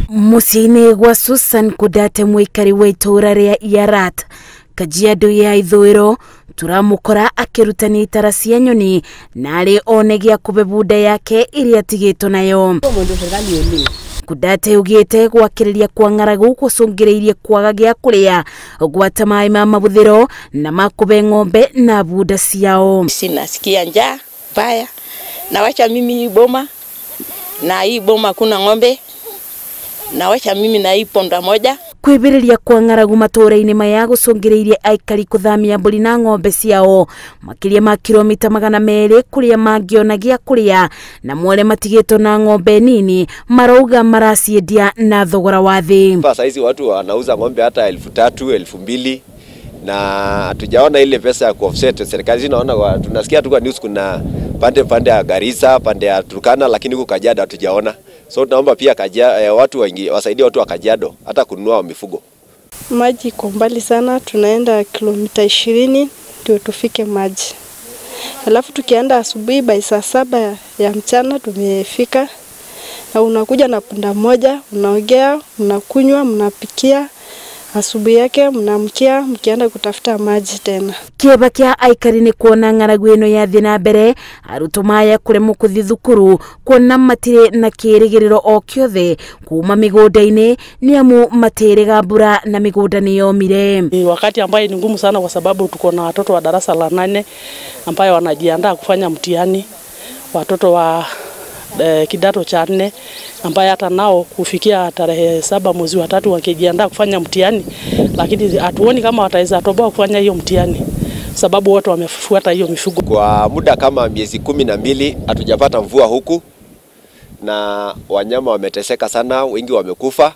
Muciini gwa Susan kudate muikari wa itura ria Yarat Kajiado ya ithwiro turamukora akirutani itara cia nyoni nari onegia kubebuda yake iria tigito nayo. Kudate ugite gwakiriria kwa ng'aragu kucungireirie kwaga gia kuria gwata mai ma mabuthiro na makube ng'ombe na buda ciao. Sinasikia njaa baya na wacha mimi boma na hii boma kuna ng'ombe na wacha mimi na hii ponda moja. Kwibiriria kwa ng'aragu matura-ini maya gucungireirie Aikari kuthamia mburi na ng'ombe ciao makiria ma kilomita 200 kuria mangiona gia kuria na mwore matigito na ng'ombe nini marauga maraciendia na thogora wa thi. Sasa hizi watu wanauza ng'ombe hata 3,000 2,000 na hatujaona ile pesa ya kuoffset. Serikali inaona, tunasikia tu kwa news kuna pande ya Garissa, pande ya Turkana, lakini huko Kajiado hatujaona. So tunaomba pia watu wengi wasaidie watu wa Kajiado hata kununua mifugo. Maji iko mbali sana, tunaenda kilomita 20 ndio tufike maji. Alafu tukienda asubuhi by saa 7 ya mchana tumefika, na unakuja na punda moja, unaogea, unakunywa, mnapikia. Asubuhi yake mnamkia mkienda kutafuta maji tena. Kieba kia Aikari ni kuona ng'aragu ino yathi na mbere aruto maya kuremwo kuthi thukuru kuona matire na kirigiriro o kiothe kuma migunda-ini ni amu matiriga mbura na migunda ni yomire. Wakati ambaye ni ngumu sana kwa sababu tuko na watoto wa darasa la 8 ambao wanajiandaa kufanya mtihani, watoto wa kidato cha 4 ambaye hata nao kufikia tarehe 7 mwezi wa 3 wakijiandaa kufanya mtihani, lakini hatuoni kama wataweza toboa kufanya hiyo mtihani sababu wote wamefuata hiyo mifugo. Kwa muda kama miezi 12 hatujapata mvua huku na wanyama wameteseka sana, wengi wamekufa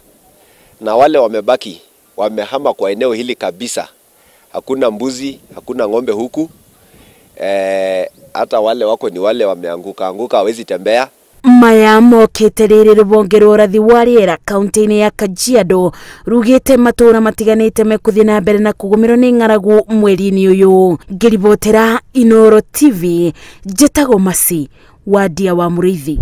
na wale wamebaki wamehama kwa eneo hili kabisa. Hakuna mbuzi, hakuna ng'ombe huku. Hata wale wako ni wale wameanguka hawezi tembea. Maya mokite riri rubonge rwa urathi wa riera kaunti-ini ya Kajiado rugite matura matiganite mekuthi na mbere na kugumirwo ni ng'aragu mweri-ini uyu. Ngiribotera Inoro TV, Jetago Masi, Wadia wa Muriithi.